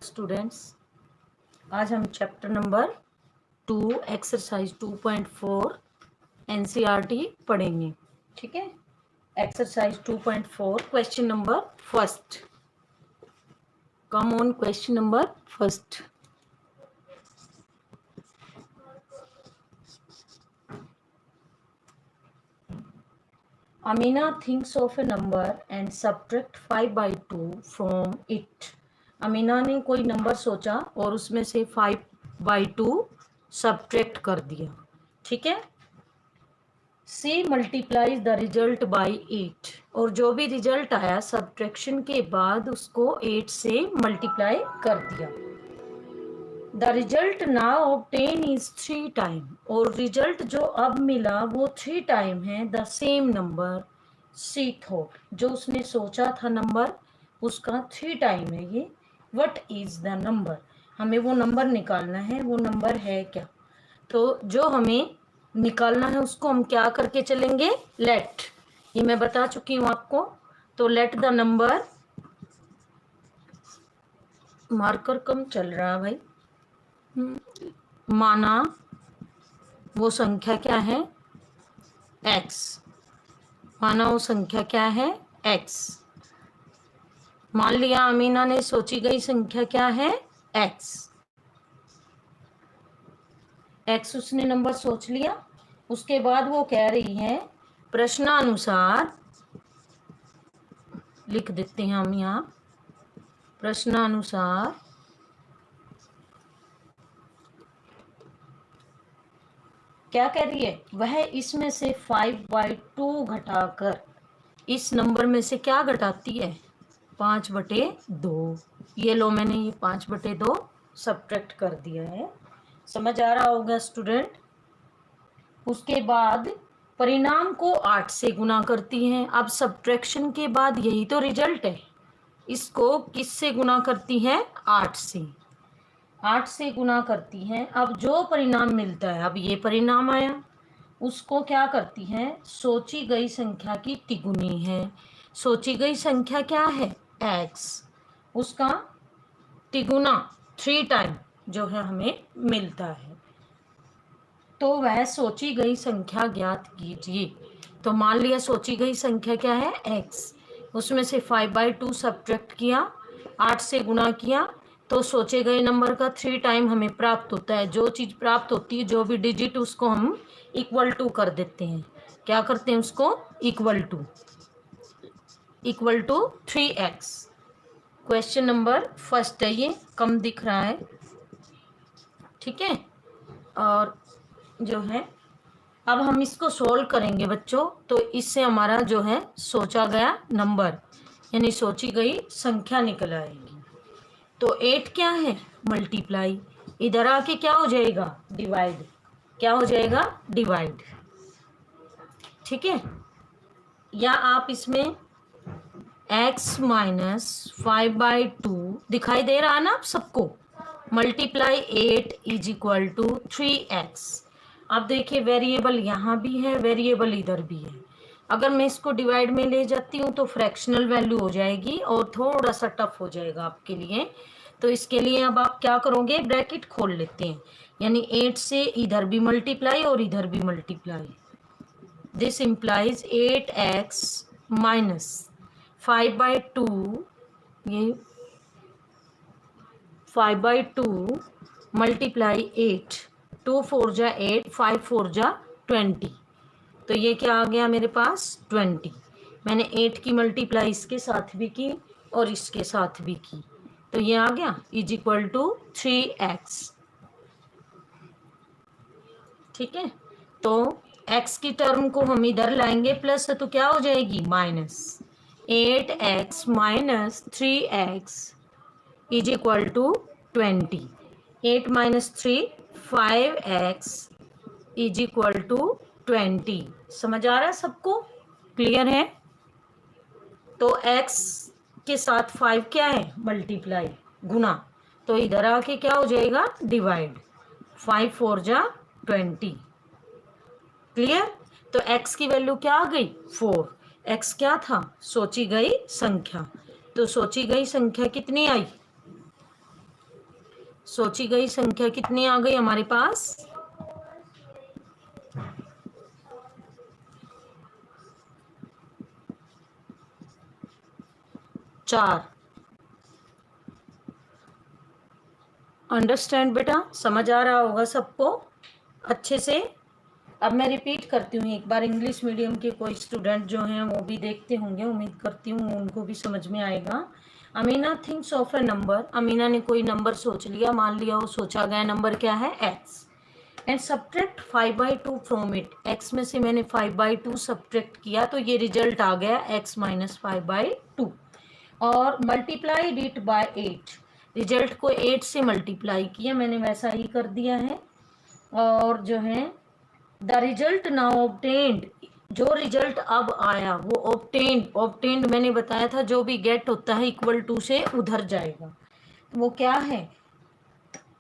Students, आज हम chapter number 2 exercise 2.4 NCERT पढ़ेंगे। ठीक है, exercise 2.4 question number first. Come on question number first. Amina thinks of a number and subtract 5/2 from it. Amina ने कोई number सोचा और उसमें से 5/2 सब्ट्रैक्ट कर दिया। ठीक है, सी मल्टीप्लाइज द रिजल्ट बाई 8, और जो भी रिजल्ट आया सब्ट्रैक्शन के बाद उसको 8 से मल्टीप्लाई कर दिया। The result now obtain is 3 time, और रिजल्ट जो अब मिला वो 3 टाइम है the same number she thought, जो उसने सोचा था नंबर उसका 3 टाइम है ये। व्हाट इज द नंबर, हमें वो नंबर निकालना है। वो नंबर है क्या? तो जो हमें निकालना है उसको हम क्या करके चलेंगे, लेट। ये मैं बता चुकी हूँ आपको। तो लेट द नंबर, मार्कर कम चल रहा है भाई। माना वो संख्या क्या है, x। माना वो संख्या क्या है, x। मान लिया अमीना ने सोची गई संख्या क्या है, x। x उसने नंबर सोच लिया। उसके बाद वो कह रही है प्रश्नानुसार, लिख देते हैं हम यहाँ, प्रश्नानुसार क्या कह रही है, वह इसमें से 5/2 घटाकर इस नंबर में से क्या घटाती है, 5/2। ये लो, मैंने ये 5/2 सब्ट्रैक्ट कर दिया है। समझ आ रहा होगा स्टूडेंट। उसके बाद परिणाम को 8 से गुना करती हैं। अब सब्ट्रैक्शन के बाद यही तो रिजल्ट है, इसको किस से गुना करती हैं, 8 से। 8 से गुना करती हैं। अब जो परिणाम मिलता है, अब ये परिणाम आया, उसको क्या करती हैं, सोची गई संख्या की तिगुनी है। सोची गई संख्या क्या है, x, उसका तिगुना 3 टाइम जो है हमें मिलता है। तो वह सोची गई संख्या ज्ञात कीजिए। तो मान लिया सोची गई संख्या क्या है, x, उसमें से 5/2 सब्ट्रैक्ट किया, 8 से गुना किया, तो सोचे गए नंबर का 3 टाइम हमें प्राप्त होता है। जो चीज़ प्राप्त होती है, जो भी डिजिट, उसको हम इक्वल टू कर देते हैं। क्या करते हैं उसको, equal to 3x। Question number first है ये, कम दिख रहा है। ठीक है, और जो है अब हम इसको सोल्व करेंगे बच्चों। तो इससे हमारा जो है सोचा गया नंबर यानी सोची गई संख्या निकल आएगी। तो 8 क्या है, मल्टीप्लाई, इधर आके क्या हो जाएगा, डिवाइड। क्या हो जाएगा, डिवाइड। ठीक है, या आप इसमें x माइनस 5/2 दिखाई दे रहा है ना आप सबको, multiply 8 is equal to 3x। अब देखिए वेरिएबल यहाँ भी है, वेरिएबल इधर भी है। अगर मैं इसको डिवाइड में ले जाती हूँ तो फ्रैक्शनल वैल्यू हो जाएगी और थोड़ा सा टफ हो जाएगा आपके लिए। तो इसके लिए अब आप क्या करोगे, ब्रैकेट खोल लेते हैं, यानी 8 से इधर भी मल्टीप्लाई और इधर भी multiply. This implies 8x minus 5/2, ये 5/2 मल्टीप्लाई 8, 2 4 जा 8, 5 4 जा 20। तो ये क्या आ गया मेरे पास, 20। मैंने 8 की मल्टीप्लाई इसके साथ भी की और इसके साथ भी की, तो ये आ गया इज इक्वल टू 3x। ठीक है, तो x की टर्म को हम इधर लाएंगे प्लस, तो क्या हो जाएगी, minus 8x minus 3x is equal to 20। 8 minus 3 5x is equal to 20। समझ आ रहा है सबको, क्लियर है? तो x के साथ 5 क्या है, मल्टीप्लाई, गुना, तो इधर आके क्या हो जाएगा, डिवाइड। 5 4 जा 20। क्लियर? तो x की वैल्यू क्या आ गई, 4। x क्या था, सोची गई संख्या। तो सोची गई संख्या कितनी आई, सोची गई संख्या कितनी आ गई हमारे पास? 4। अंडरस्टैंड बेटा? समझ आ रहा होगा सबको अच्छे से? अब मैं रिपीट करती हूँ एक बार, इंग्लिश मीडियम के कोई स्टूडेंट जो हैं वो भी देखते होंगे, उम्मीद करती हूँ उनको भी समझ में आएगा। Amina thinks of A number, Amina ने कोई नंबर सोच लिया, मान लिया वो सोचा गया नंबर क्या है x, and subtract 5/2 from it, x में से मैंने 5/2 सब्ट्रैक्ट किया तो ये रिजल्ट आ गया x माइनस 5/2, और मल्टीप्लाइड इट बाय 8, रिजल्ट को 8 से मल्टीप्लाई किया, मैंने वैसा ही कर दिया है। और जो है द रिजल्ट नाउ ऑब्टेन्ड, जो रिजल्ट अब आया वो ऑब्टेन्ड मैंने बताया था जो भी गेट होता है इक्वल टू से उधर जाएगा, तो वो क्या है?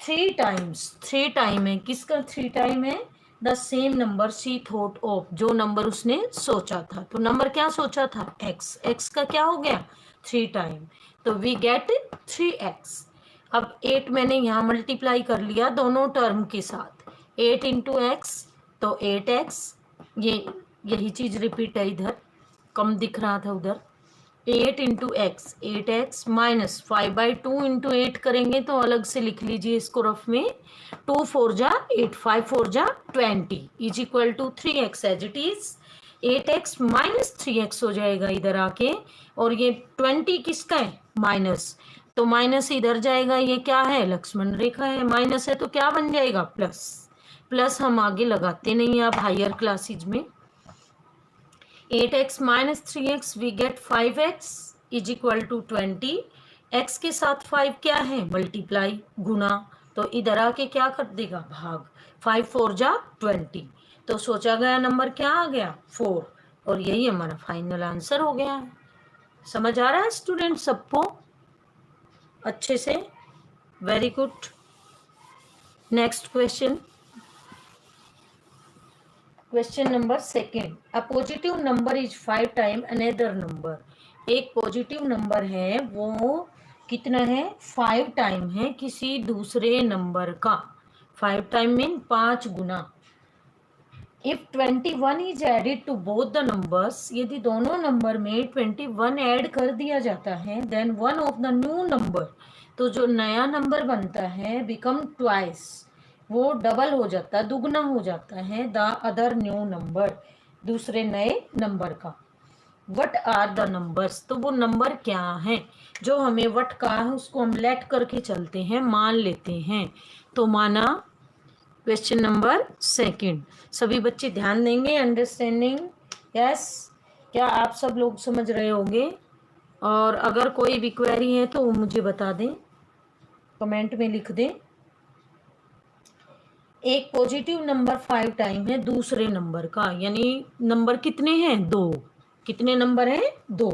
3 टाइम्स, 3 टाइम है, किसका 3 टाइम है? The same number she thought of, जो नंबर उसने सोचा था, तो नंबर क्या सोचा था? x का क्या हो गया? 3 टाइम, तो वी गेट 3x। अब 8 मैंने यहाँ मल्टीप्लाई कर लिया दोनों टर्म के साथ, 8 इंटू एक्स तो 8x, ये यही चीज़ रिपीट है, इधर कम दिख रहा था उधर, 8 into x 8x minus 5/2 into 8 करेंगे तो अलग से लिख लीजिए इसको रफ में, 2 4 जा 8, 5 4 जा 20 is equal to 3x as it is, 8x minus 3x हो जाएगा इधर आके, और ये 20 किसका है? माइनस, तो माइनस इधर जाएगा, ये क्या है? लक्ष्मण रेखा है, माइनस है तो क्या बन जाएगा? प्लस, प्लस हम आगे लगाते नहीं आप हायर क्लासेज में। 8x minus 3x we get 5x is equal to 20, x के साथ 5 क्या है? मल्टीप्लाई, गुना, तो इधर आके क्या कर देगा? भाग, 5 4 जा 20, तो सोचा गया नंबर क्या आ गया? 4, और यही हमारा फाइनल आंसर हो गया है। समझ आ रहा है स्टूडेंट सबको अच्छे से? Very good. Next question, question number 2, a positive number is 5 time another number, एक पॉजिटिव नंबर है वो कितना है? 5 टाइम है किसी दूसरे नंबर का, 5 टाइम मीन 5 गुना। If 21 is added to both the numbers, यदि दोनों नंबर में 21 ऐड कर दिया जाता है, then one of the new number, तो जो नया नंबर बनता है बिकम ट्वाइस, वो डबल हो जाता है, दुगना हो जाता है, द अदर न्यू नंबर, दूसरे नए नंबर का। वट आर द नंबर्स, तो वो नंबर क्या हैं? जो हमें वट का है उसको हम लेट करके चलते हैं, मान लेते हैं, तो माना क्वेश्चन नंबर 2, सभी बच्चे ध्यान देंगे, अंडरस्टैंडिंग? यस, क्या आप सब लोग समझ रहे होंगे? और अगर कोई भी क्वेरी है तो मुझे बता दें, कमेंट में लिख दें। एक पॉजिटिव नंबर 5 टाइम है दूसरे नंबर का, यानी नंबर कितने हैं? 2, कितने नंबर हैं? 2,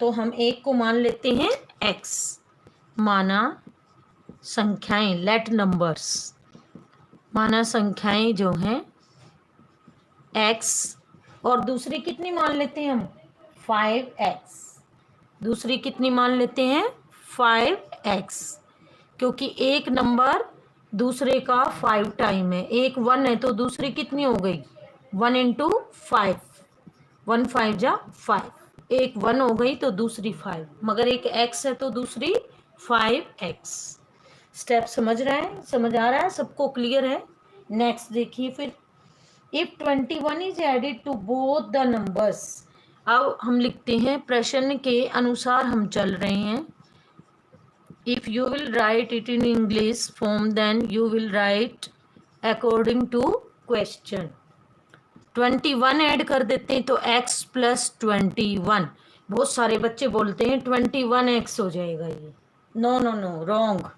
तो हम एक को मान लेते हैं x, माना संख्याएं, लेट नंबर्स, माना संख्याएं जो हैं x, और दूसरी कितनी मान लेते हैं हम? 5x, दूसरी कितनी मान लेते हैं? 5x, क्योंकि एक नंबर दूसरे का 5 टाइम है, एक 1 है तो दूसरी कितनी हो गई? 1 इंटू 5, 1 5 जा 5, एक 1 हो गई तो दूसरी 5, मगर एक x है तो दूसरी 5x। स्टेप समझ रहे हैं? समझ आ रहा है सबको? क्लियर है? नेक्स्ट देखिए फिर, if 21 is added to both the numbers, अब हम लिखते हैं प्रश्न के अनुसार हम चल रहे हैं। If you will write it in English form, then you will write according to question. 21 add कर देते हैं तो x प्लस 21, बहुत सारे बच्चे बोलते हैं 21x हो जाएगा, ये नो नो नो, रॉन्ग।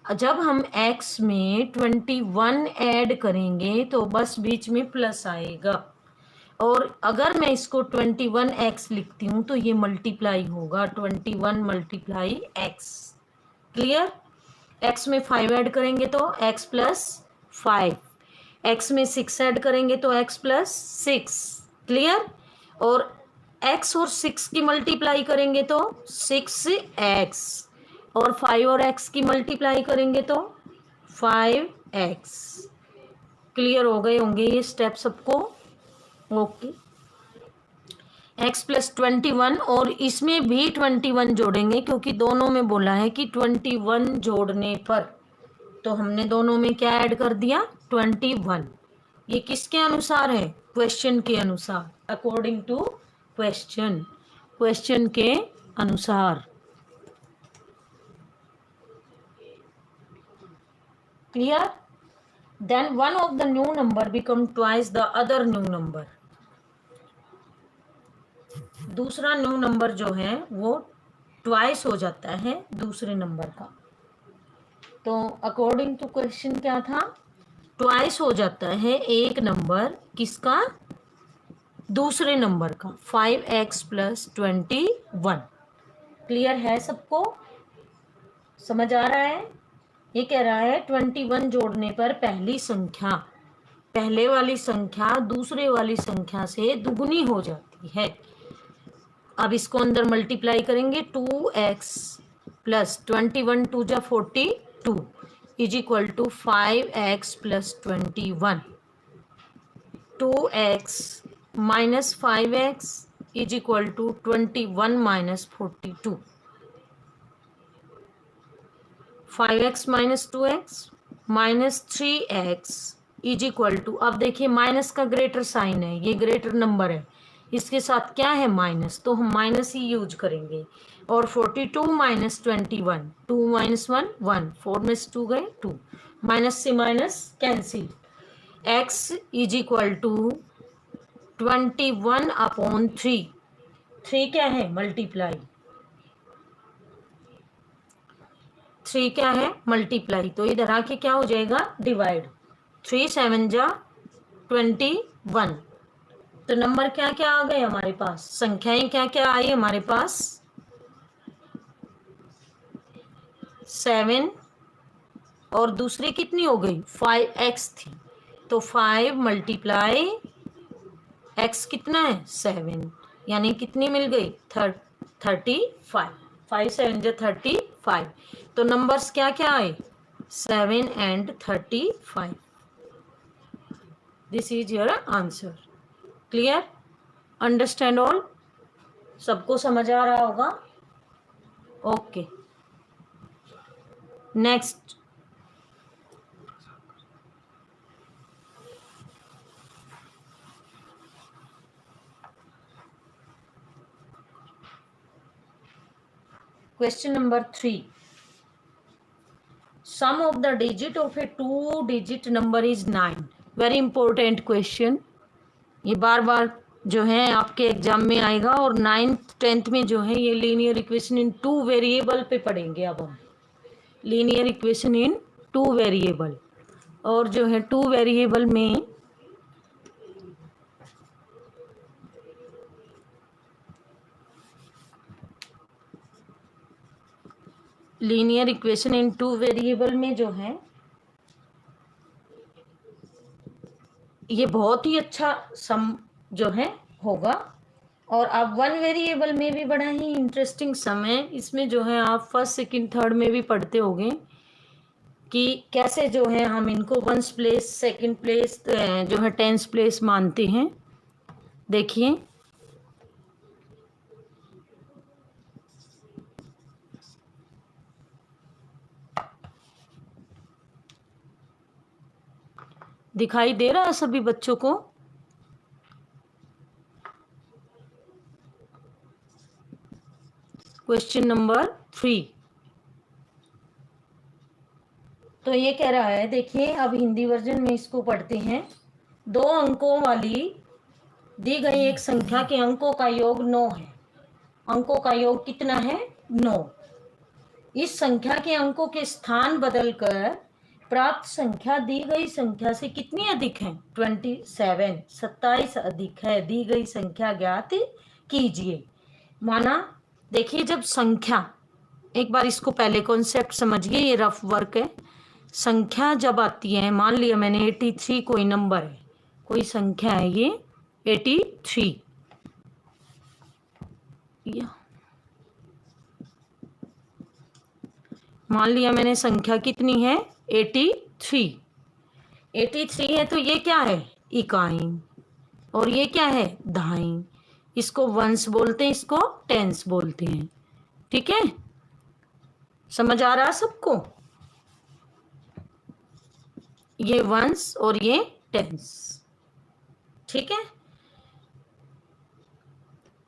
जब हम x में 21 ऐड करेंगे तो बस बीच में प्लस आएगा, और अगर मैं इसको 21x लिखती हूँ तो ये मल्टीप्लाई होगा, 21 मल्टीप्लाई x। क्लियर? x में 5 ऐड करेंगे तो x प्लस 5, x में 6 ऐड करेंगे तो x प्लस 6। क्लियर? और x और 6 की मल्टीप्लाई करेंगे तो 6x, और 5 और x की मल्टीप्लाई करेंगे तो 5x। क्लियर हो गए होंगे ये स्टेप सबको? ओके। x प्लस 21 और इसमें भी 21 जोड़ेंगे क्योंकि दोनों में बोला है कि 21 जोड़ने पर, तो हमने दोनों में क्या ऐड कर दिया? 21। ये किसके अनुसार है? क्वेश्चन के अनुसार, अकॉर्डिंग टू क्वेश्चन, क्वेश्चन के अनुसार। Clear? Then one of the new number become twice the other new number. दूसरा न्यू नंबर जो है वो ट्वाइस हो जाता है दूसरे नंबर का। तो अकॉर्डिंग टू क्वेश्चन क्या था? ट्वाइस हो जाता है एक नंबर किसका? दूसरे नंबर का। 5x plus 21। क्लियर है सबको? समझ आ रहा है? ये कह रहा है 21 जोड़ने पर पहली संख्या, पहले वाली संख्या दूसरे वाली संख्या से दुगुनी हो जाती है। अब इसको अंदर मल्टीप्लाई करेंगे। 2x प्लस 21 टू जा 42 is equal to 5x plus 21। 2x minus 5x is equal to 21 minus 42। 5x minus 2x minus 3x is equal to, अब देखिए माइनस का ग्रेटर साइन है, ये ग्रेटर नंबर है, इसके साथ क्या है? माइनस, तो हम माइनस ही यूज करेंगे। और 42 माइनस 21, 2 माइनस 1 1, 4 में से 2 गए 2, माइनस से minus cancel. x is equal to 21 upon 3। 3 क्या है? मल्टीप्लाई। 3 क्या है? मल्टीप्लाई। तो इधर आके क्या हो जाएगा? डिवाइड। 3 7 जा 21। तो नंबर क्या क्या आ गए हमारे पास? संख्याएं क्या क्या आई हमारे पास? 7 और दूसरी कितनी हो गई? 5x थी, तो 5 मल्टीप्लाई x कितना है? 7, यानी कितनी मिल गई? 35। 5 7 जा 35। तो नंबर्स क्या क्या आए? 7 and 35। This is your answer. Clear? Understand all? सबको समझ आ रहा होगा? Okay, next. Question number 3. Sum of the digit of a 2-digit number is 9. Very important question. ये बार बार जो है आपके एग्जाम में आएगा, और 9th 10th में जो है ये लीनियर इक्वेशन इन 2 वेरिएबल पे पढ़ेंगे। अब हम लीनियर इक्वेशन इन 2 वेरिएबल, और जो है 2 वेरिएबल में लीनियर इक्वेशन इन 2 वेरिएबल में जो है ये बहुत ही अच्छा सम जो है होगा। और आप 1 वेरिएबल में भी बड़ा ही इंटरेस्टिंग सम है। इसमें जो है आप फर्स्ट सेकंड थर्ड में भी पढ़ते होंगे कि कैसे जो है हम इनको 1st प्लेस, 2nd प्लेस, जो है 10th प्लेस मानते हैं। देखिए दिखाई दे रहा है सभी बच्चों को? Question number 3। तो ये कह रहा है, देखिए अब हिंदी वर्जन में इसको पढ़ते हैं। 2 अंकों वाली दी गई एक संख्या के अंकों का योग 9 है। अंकों का योग कितना है? 9। इस संख्या के अंकों के स्थान बदलकर प्राप्त संख्या दी गई संख्या से कितनी अधिक है? 27, 27 अधिक है। दी गई संख्या ज्ञात कीजिए। माना, देखिए जब संख्या, एक बार इसको पहले कॉन्सेप्ट समझिए, ये रफ वर्क है। संख्या जब आती है, मान लिया मैंने 83 कोई नंबर है, कोई संख्या है ये 83, मान लिया मैंने संख्या कितनी है? 83। 83। 83 है तो ये क्या है, इकाई, और ये क्या है, दहाई। इसको वंस बोलते हैं, इसको टेंस बोलते हैं। ठीक है, समझ आ रहा सबको? ये वंस और ये टेंस। ठीक है,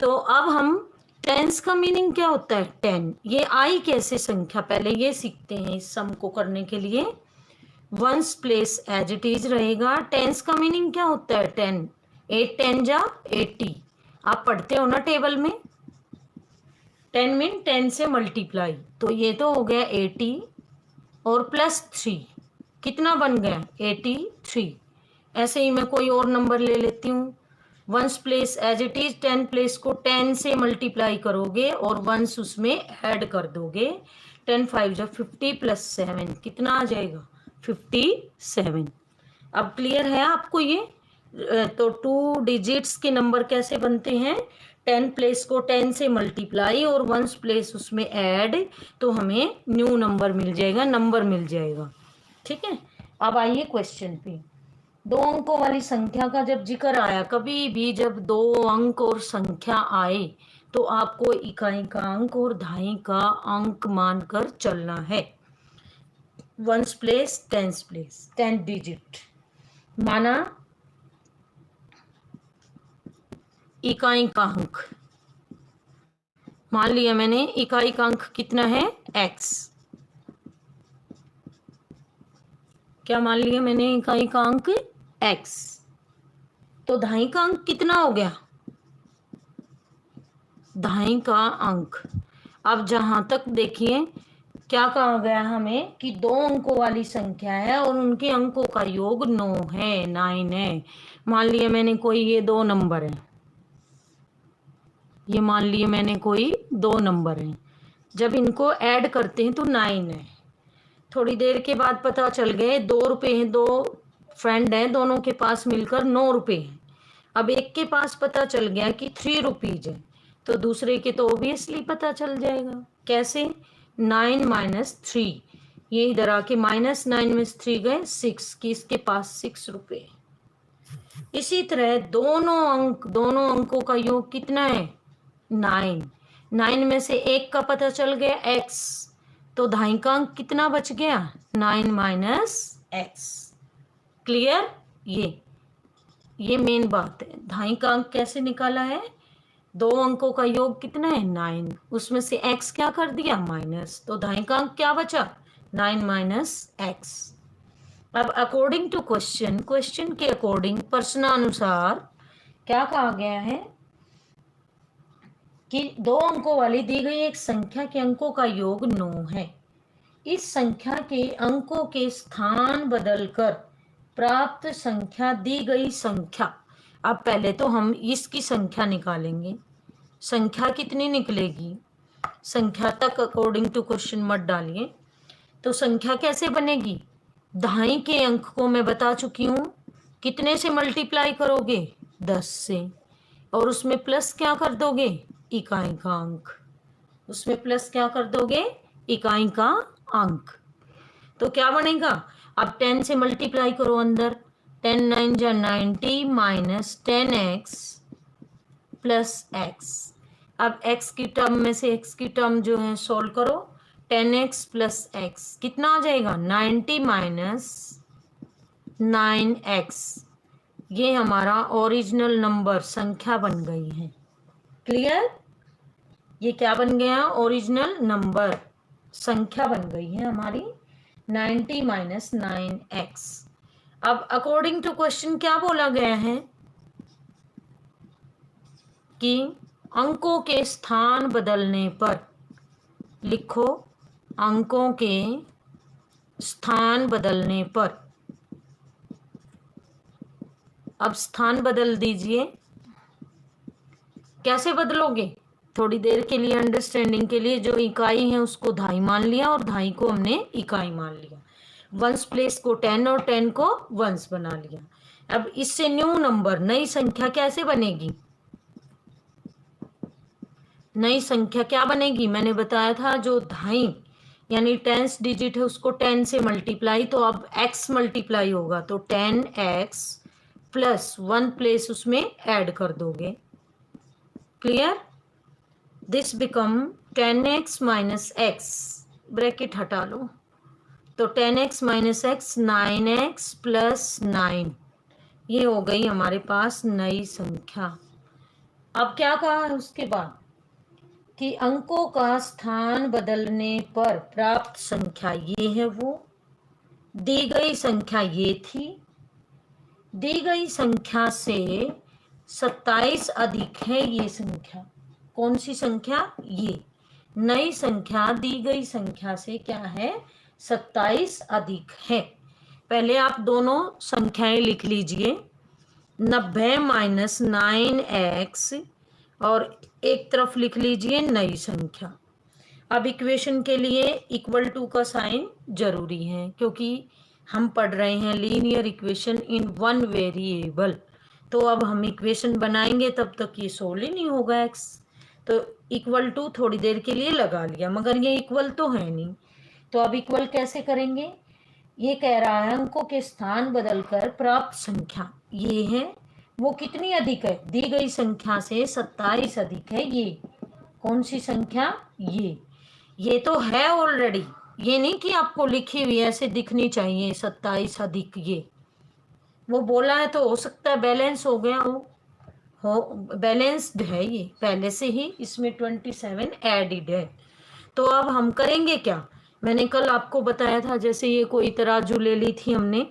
तो अब हम टेंस का मीनिंग क्या होता है, 10। ये आई कैसे संख्या, पहले ये सीखते हैं। इस सम को करने के लिए ones place as it is रहेगा। टेंस का मीनिंग क्या होता है, 10। 8 10 जा 80। आप पढ़ते हो ना टेबल में, 10 मीन 10 से मल्टीप्लाई। तो ये तो हो गया 80 और +3 कितना बन गया, 83। ऐसे ही मैं कोई और नंबर ले लेती हूँ। Ones place as it is, 10 place को 10 से मल्टीप्लाई करोगे और वंस उसमें ऐड कर दोगे। 10 5 जब 50 +7 कितना आ जाएगा, 57। अब क्लियर है आपको ये? तो 2 डिजिट्स के नंबर कैसे बनते हैं, 10 प्लेस को 10 से मल्टीप्लाई और वंस प्लेस उसमें ऐड, तो हमें न्यू नंबर मिल जाएगा, नंबर मिल जाएगा। ठीक है, अब आइए क्वेश्चन पे। 2 अंकों वाली संख्या का जब जिक्र आया, कभी भी जब 2 अंक और संख्या आए तो आपको इकाई का अंक और दहाई का अंक मानकर चलना है। Ones place, tens place, 10 digit माना इकाई का अंक। मान लिया मैंने इकाई का अंक कितना है, x। क्या मान लिया मैंने, इकाई का अंक x। तो दहाई का अंक कितना हो गया, दहाई का अंक। अब जहां तक देखिए क्या कहा गया हमें कि 2 अंकों वाली संख्या है और उनके अंकों का योग 9 है, 9 है। मान लिया मैंने कोई ये 2 नंबर है, ये मान लिए मैंने कोई 2 नंबर हैं। जब इनको ऐड करते हैं तो 9 है। थोड़ी देर के बाद पता चल गए 2 रुपये हैं, 2 फ्रेंड हैं, दोनों के पास मिलकर 9 रुपये हैं। अब एक के पास पता चल गया कि 3 रुपीज है, तो दूसरे के तो ऑब्वियसली पता चल जाएगा। कैसे, 9 - 3, ये इधर आके -9 में 3 गए 6, कि इसके पास 6 रुपये। इसी तरह दोनों अंकों का योग कितना है, 9। 9 में से एक का पता चल गया x, तो दहाई का अंक कितना बच गया, 9 - x। क्लियर? ये मेन बात है। दहाई का अंक कैसे निकाला है, 2 अंकों का योग कितना है, 9, उसमें से x क्या कर दिया, माइनस, तो दहाई का अंक क्या बचा, 9 - x। अब अकॉर्डिंग टू क्वेश्चन के अकॉर्डिंग, प्रश्नानुसार क्या कहा गया है कि 2 अंकों वाली दी गई एक संख्या के अंकों का योग 9 है। इस संख्या के अंकों के स्थान बदलकर प्राप्त संख्या दी गई संख्या। अब पहले तो हम इसकी संख्या निकालेंगे। संख्या कितनी निकलेगी, संख्या तक अकॉर्डिंग टू क्वेश्चन मत डालिए। तो संख्या कैसे बनेगी, दहाई के अंक को मैं बता चुकी हूँ, कितने से मल्टीप्लाई करोगे, 10 से, और उसमें प्लस क्या कर दोगे, इकाई का अंक। उसमें प्लस क्या कर दोगे, इकाई का अंक। तो क्या बनेगा, अब 10 से मल्टीप्लाई करो अंदर, 10 9 जा 90 माइनस 10x प्लस x। अब x की टर्म में से x की टर्म जो है सोल्व करो, 10x प्लस x कितना आ जाएगा, 90 माइनस 9x। ये हमारा ओरिजिनल नंबर संख्या बन गई है। क्लियर? ये क्या बन गया, ओरिजिनल नंबर संख्या बन गई है हमारी, 90 - 9x। अब अकॉर्डिंग टू क्वेश्चन क्या बोला गया है कि अंकों के स्थान बदलने पर, लिखो, अंकों के स्थान बदलने पर। अब स्थान बदल दीजिए, कैसे बदलोगे, थोड़ी देर के लिए अंडरस्टैंडिंग के लिए, जो इकाई है उसको दहाई मान लिया और दहाई को हमने इकाई मान लिया। वंस प्लेस को 10 और 10 को वंस बना लिया। अब इससे न्यू नंबर, नई संख्या कैसे बनेगी, नई संख्या क्या बनेगी, मैंने बताया था जो दहाई यानी 10th डिजिट है उसको 10 से मल्टीप्लाई, तो अब x मल्टीप्लाई होगा तो 10x प्लस 1 प्लेस उसमें ऐड कर दोगे। Clear? This become 10x minus x, bracket हटा लो, तो 10x minus x 9x plus 9, ये हो गई हमारे पास नई संख्या। अब क्या कहा है उसके बाद कि अंकों का स्थान बदलने पर प्राप्त संख्या ये है, वो दी गई संख्या ये थी, दी गई संख्या से 27 अधिक है ये संख्या। कौन सी संख्या? ये नई संख्या दी गई संख्या से क्या है? 27 अधिक है। पहले आप दोनों संख्याएं लिख लीजिए, 90 माइनस 9x, और एक तरफ लिख लीजिए नई संख्या। अब इक्वेशन के लिए इक्वल टू का साइन जरूरी है, क्योंकि हम पढ़ रहे हैं linear equation in one variable. तो अब हम इक्वेशन बनाएंगे तब तक ये सोल्व ही नहीं होगा x, तो इक्वल टू थोड़ी देर के लिए लगा लिया, मगर ये इक्वल तो है नहीं। तो अब इक्वल कैसे करेंगे? ये कह रहा है अंकों के स्थान बदलकर प्राप्त संख्या ये है, वो कितनी अधिक है? दी गई संख्या से 27 अधिक है ये। कौन सी संख्या? ये तो है ऑलरेडी, ये नहीं कि आपको लिखी हुई ऐसे दिखनी चाहिए 27 अधिक ये। वो बोला है तो हो सकता है बैलेंस हो गया हो बैलेंस्ड है ये पहले से ही, इसमें 27 एडिड है। तो अब हम करेंगे क्या? मैंने कल आपको बताया था, जैसे ये कोई तराजू ले ली थी हमने,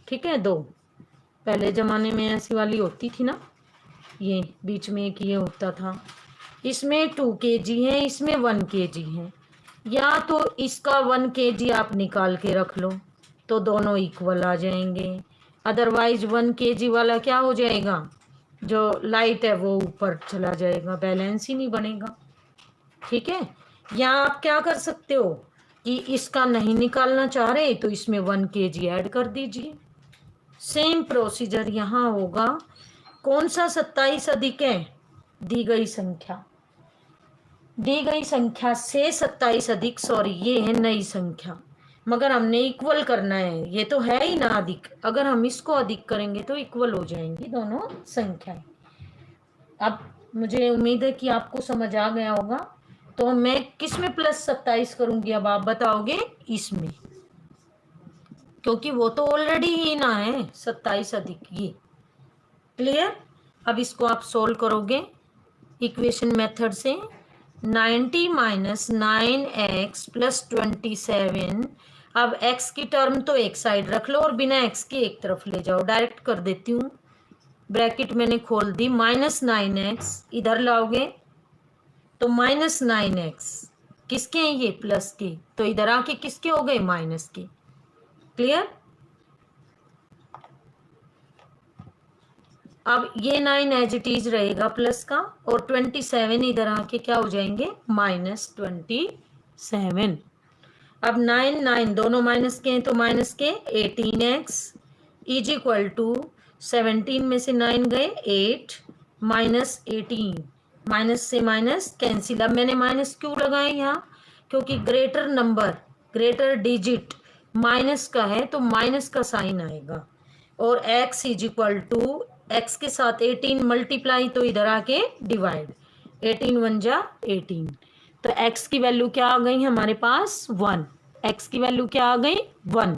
ठीक है, दो, पहले ज़माने में ऐसी वाली होती थी ना, ये बीच में एक ये होता था, इसमें 2 kg है, इसमें 1 kg है, या तो इसका 1 kg आप निकाल के रख लो तो दोनों इक्वल आ जाएंगे, अदरवाइज 1 kg वाला क्या हो जाएगा, जो लाइट है वो ऊपर चला जाएगा, बैलेंस ही नहीं बनेगा। ठीक है? या आप क्या कर सकते हो कि इसका नहीं निकालना चाह रहे तो इसमें 1 kg ऐड कर दीजिए। सेम प्रोसीजर यहाँ होगा। कौन सा 27 अधिक है? दी गई संख्या, दी गई संख्या से 27 अधिक, सॉरी ये है नई संख्या, मगर हमने इक्वल करना है, ये तो है ही ना अधिक, अगर हम इसको अधिक करेंगे तो इक्वल हो जाएंगी दोनों संख्याएं। अब मुझे उम्मीद है कि आपको समझ आ गया होगा। तो मैं किस में प्लस 27 करूंगी, अब आप बताओगे इसमें, क्योंकि वो तो ऑलरेडी ही ना है 27 अधिक ये। क्लियर? अब इसको आप सोल्व करोगे इक्वेशन मेथड से, 90 माइनस 9x प्लस 27। अब x की टर्म तो एक साइड रख लो और बिना x की एक तरफ ले जाओ, डायरेक्ट कर देती हूँ, ब्रैकेट मैंने खोल दी, माइनस 9x इधर लाओगे तो माइनस 9x, किसके हैं ये? प्लस के, तो इधर आके किसके हो गए? माइनस के। क्लियर? अब ये 9 एज इट इज रहेगा प्लस का, और 27 इधर आके क्या हो जाएंगे? माइनस 27। अब 9 9 दोनों माइनस के हैं तो माइनस के 18x इज इक्वल टू 17 में से 9 गए 8 माइनस 18, माइनस से माइनस कैंसिल। अब मैंने माइनस क्यों लगाए यहाँ? क्योंकि greater number, greater digit minus का है तो माइनस का साइन आएगा, और x is equal to x के साथ 18 मल्टीप्लाई तो इधर आके डिवाइड, 18 1 जा 18, तो x की वैल्यू क्या आ गई हमारे पास? 1। x की वैल्यू क्या आ गई? 1।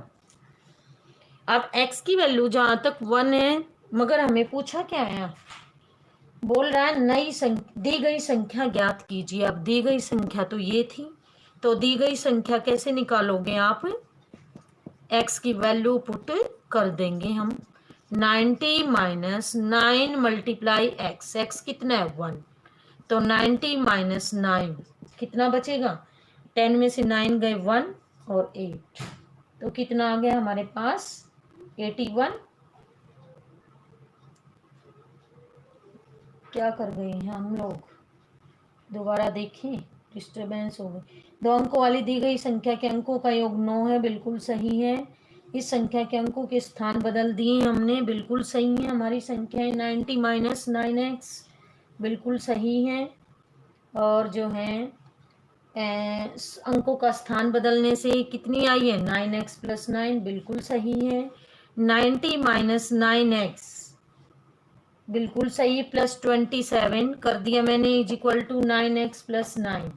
अब x की वैल्यू जहाँ तक 1 है, मगर हमें पूछा क्या है? बोल रहा है नई दी गई संख्या ज्ञात कीजिए। अब दी गई संख्या तो ये थी, तो दी गई संख्या कैसे निकालोगे आप? x की वैल्यू पुट कर देंगे हम, 90 माइनस 9 मल्टीप्लाई x, x कितना है? 1, तो 90 माइनस 9 कितना बचेगा? 10 में से 9 गए 1 और 8, तो कितना आ गया हमारे पास? 81। क्या कर गए हैं हम लोग? दोबारा देखें, डिस्टर्बेंस हो गई। 2 अंकों वाली दी गई संख्या के अंकों का योग 9 है, बिल्कुल सही है। इस संख्या के अंकों के स्थान बदल दिए हमने, बिल्कुल सही है। हमारी संख्या है 90 माइनस 9x, बिल्कुल सही है। और जो है अंकों का स्थान बदलने से कितनी आई है 9x + 9, बिल्कुल सही है। 90 - 9x बिल्कुल सही, +27 कर दिया मैंने = 9x + 9।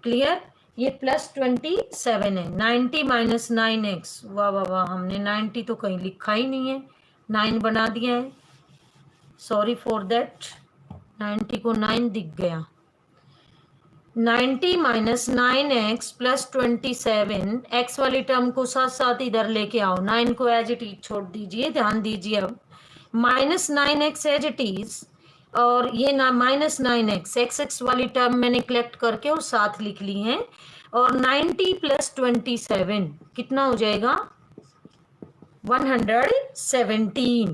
क्लियर, ये +27 है। 90 - 9x, वाह वाह वाह, हमने 90 तो कहीं लिखा ही नहीं है, 9 बना दिया है, सॉरी फॉर दैट, 90 को 9 दिख गया। 90 - 9x + 27, x वाली टर्म को साथ साथ इधर लेके आओ, 9 को एज इट इज छोड़ दीजिए, ध्यान दीजिए। अब -9x एज इट इज, और ये ना -9x x वाली टर्म मैंने कलेक्ट करके और साथ लिख ली है, और 90 + 27 कितना हो जाएगा 117,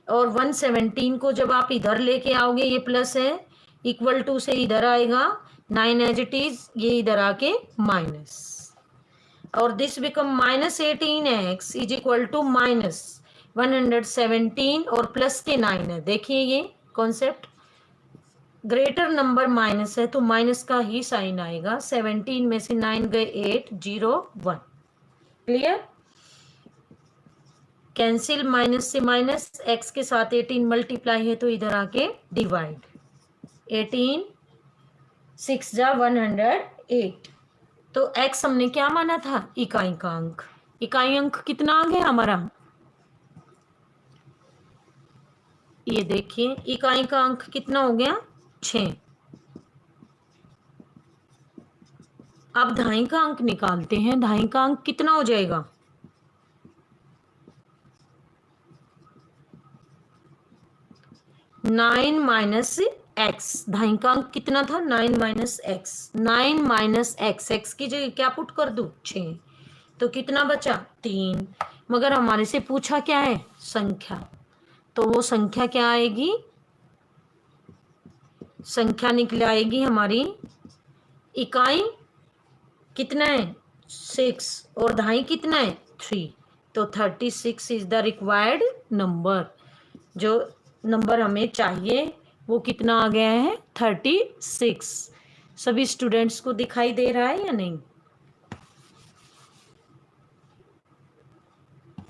और 117 को जब आप इधर लेके आओगे, ये प्लस है, = से इधर आएगा 9 एज इट इज, ये इधर आके माइनस, और दिस बिकम -18x = -117, और प्लस के 9 है। देखिए ये कॉन्सेप्ट, ग्रेटर नंबर माइनस है तो माइनस का ही साइन आएगा। 17 में से 9 गए 8, 0 1। क्लियर, कैंसिल, माइनस से माइनस, x के साथ 18 मल्टीप्लाई है तो इधर आके डिवाइड, 18 6 जा 108। तो x हमने क्या माना था, इकाई का अंक। इकाई अंक कितना आ गया हमारा, ये देखिए इकाई का अंक कितना हो गया 6। अब दहाई का अंक निकालते हैं, दहाई का अंक कितना हो जाएगा, 9 - x, दहाई का अंक कितना था 9 - x, 9 - x, x की जगह क्या पुट कर दूं 6, तो कितना बचा 3। मगर हमारे से पूछा क्या है संख्या, तो वो संख्या क्या आएगी, संख्या निकल आएगी हमारी, इकाई कितना है 6 और दहाई कितना है 3, तो 36 इज द रिक्वायर्ड नंबर। जो नंबर हमें चाहिए वो कितना आ गया है 36। सभी स्टूडेंट्स को दिखाई दे रहा है या नहीं,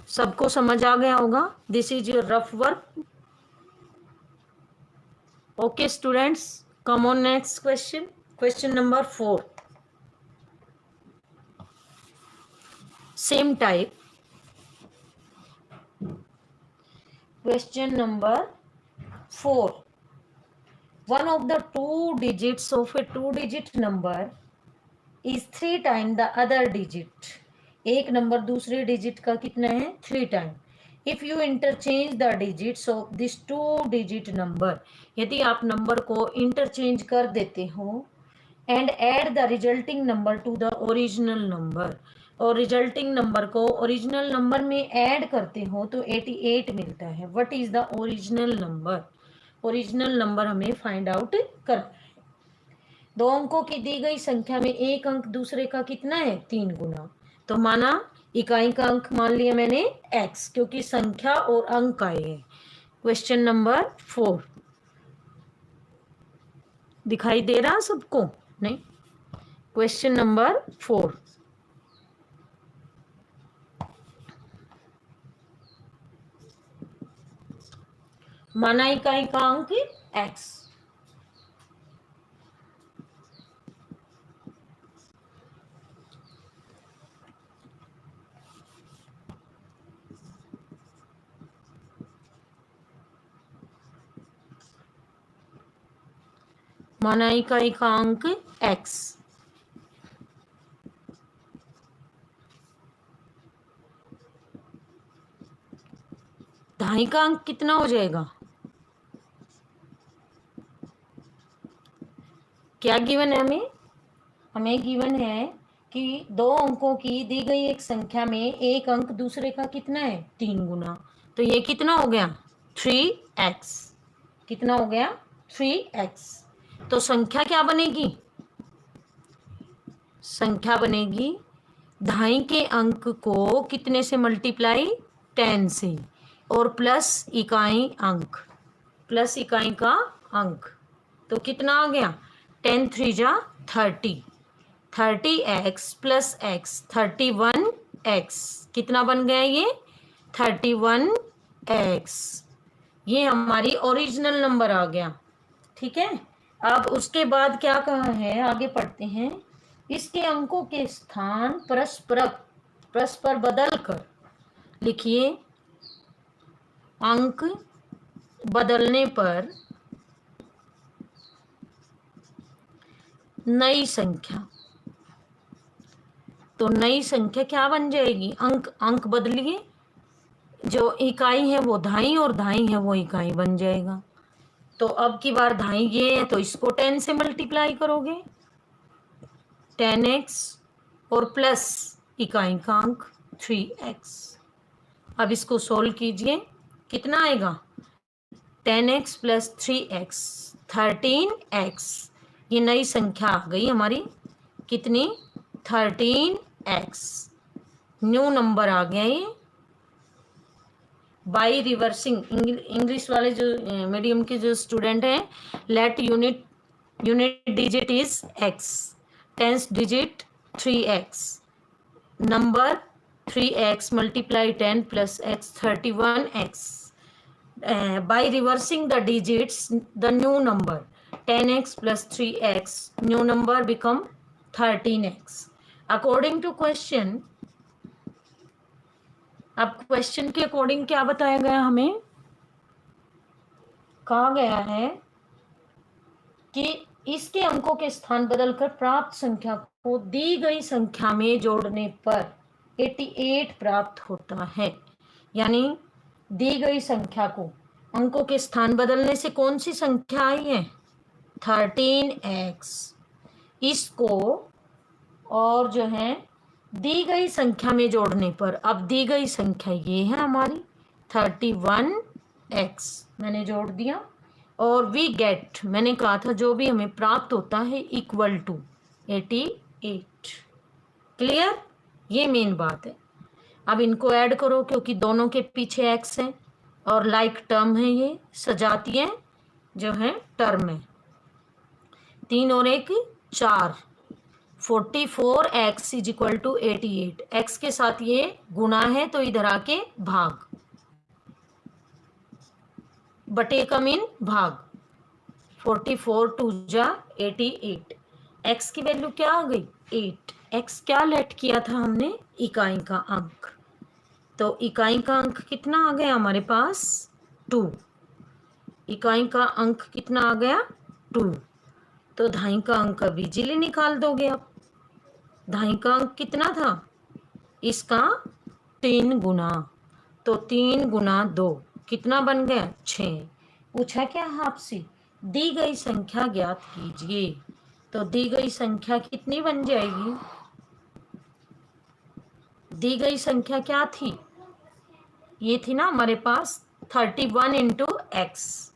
सबको समझ आ गया होगा। This is your rough work. Okay students, come on next question, question number 4, same type. Question number 4, one of the two digits of a two-digit number is 3 times the other digit. एक number दूसरे digit का कितना है 3 time. If you interchange the digits of this two digit number, यदि आप number को interchange कर देते हो, and add the resulting number to the original number, और रिजल्टिंग नंबर को ओरिजिनल नंबर में ऐड करते हो तो 88 मिलता है। What is the original number, original number हमें फाइंड आउट करना है। दो अंकों की दी गई संख्या में एक अंक दूसरे का कितना है 3 गुना, तो माना इकाई का अंक मान लिया मैंने x, क्योंकि संख्या और अंक आए हैं। क्वेश्चन नंबर 4 दिखाई दे रहा सबको, नहीं, क्वेश्चन नंबर 4, माना इकाई का अंक x, माना इकाई का अंक x, दहाई का अंक कितना हो जाएगा, क्या गिवन है हमें, हमें गिवन है कि दो अंकों की दी गई एक संख्या में एक अंक दूसरे का कितना है 3 गुना, तो ये कितना हो गया 3x, कितना हो गया 3x। तो संख्या क्या बनेगी, संख्या बनेगी दहाई के अंक को कितने से मल्टीप्लाई 10 से, और प्लस इकाई अंक, प्लस इकाई का अंक, तो कितना आ गया 10 3 जा 30, 30x प्लस x 31x कितना बन गया ये 31x। ये हमारी ओरिजिनल नंबर आ गया। ठीक है, अब उसके बाद क्या कहा है, आगे पढ़ते हैं। इसके अंकों के स्थान परस्पर बदल कर लिखिए। अंक बदलने पर नई संख्या, तो नई संख्या क्या बन जाएगी, अंक बदलिए, जो इकाई है वो धाई और धाई है वो इकाई बन जाएगा। तो अब की बार धाई ये है तो इसको 10 से मल्टीप्लाई करोगे 10x और प्लस इकाई का अंक 3x। अब इसको सोल्व कीजिए, कितना आएगा 10x प्लस 3x 13x। ये नई संख्या आ गई हमारी कितनी 13x, न्यू नंबर आ गया ये। बाई रिवर्सिंग, इंग्लिश वाले जो मीडियम के जो स्टूडेंट हैं, let unit digit is x, tenth digit 3x, number 3x multiply 10 plus x 31x। By reversing the digits the new number 10x plus 3x, new number become 13x according to question। अब question के according क्या बताया गया, हमें कहा गया है कि इसके अंकों के स्थान बदलकर प्राप्त संख्या को दी गई संख्या में जोड़ने पर 88 प्राप्त होता है। यानी दी गई संख्या को अंकों के स्थान बदलने से कौन सी संख्या आई है 13x, इसको और जो है दी गई संख्या में जोड़ने पर, अब दी गई संख्या ये है हमारी 31x मैंने जोड़ दिया, और वी गेट, मैंने कहा था जो भी हमें प्राप्त होता है इक्वल टू 88। क्लियर, ये मेन बात है। अब इनको ऐड करो क्योंकि दोनों के पीछे x है और लाइक टर्म है, ये सजातीय जो है टर्म है। 3 और 1 4, 44x is equal to 88। x के साथ ये गुणा है तो इधर आके भाग, बटे का मीन भाग, 44 2 जा 88। x की वैल्यू क्या आ गई 8। x क्या लेट किया था हमने, इकाई का अंक, तो इकाई का अंक कितना आ गया हमारे पास 2। इकाई का अंक कितना आ गया 2, तो धाई का अंक अब इजीली निकाल दोगे आप। धाई का अंक कितना था, इसका 3 गुना, तो 3 गुना 2 कितना बन गया 6। पूछा क्या आपसे, दी गई संख्या ज्ञात कीजिए, तो दी गई संख्या कितनी बन जाएगी, दी गई संख्या क्या थी, ये थी ना हमारे पास 31 इंटू एक्स,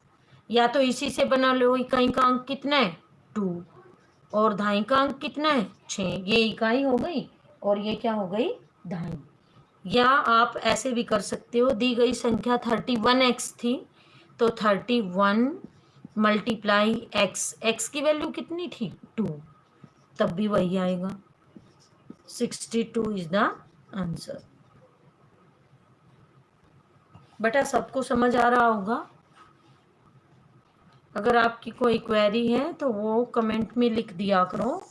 या तो इसी से बना लो, इकाई का अंक कितना है 2 और धाई का अंक कितना है 6, ये इकाई हो गई और ये क्या हो गई धाई। या आप ऐसे भी कर सकते हो, दी गई संख्या 31x थी तो 31 मल्टीप्लाई x, x की वैल्यू कितनी थी 2, तब भी वही आएगा, 62 इज द आंसर। बेटा सबको समझ आ रहा होगा। अगर आपकी कोई क्वेरी है तो वो कमेंट में लिख दिया करो,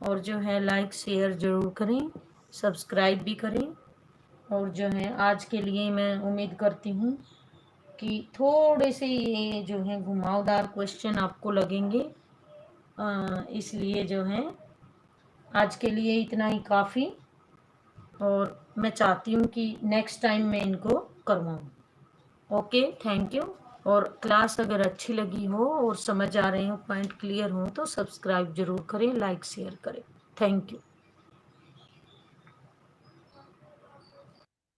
और जो है लाइक शेयर ज़रूर करें, सब्सक्राइब भी करें। और जो है आज के लिए मैं उम्मीद करती हूँ कि थोड़े से ये जो है घुमावदार क्वेश्चन आपको लगेंगे, इसलिए जो है आज के लिए इतना ही काफ़ी, और मैं चाहती हूँ कि नेक्स्ट टाइम मैं इनको करवाऊँ। Okay, thank you. और क्लास अगर अच्छी लगी हो और समझ आ रहे हो, पॉइंट क्लियर हो, तो सब्सक्राइब जरूर करें, लाइक शेयर करें। Thank you.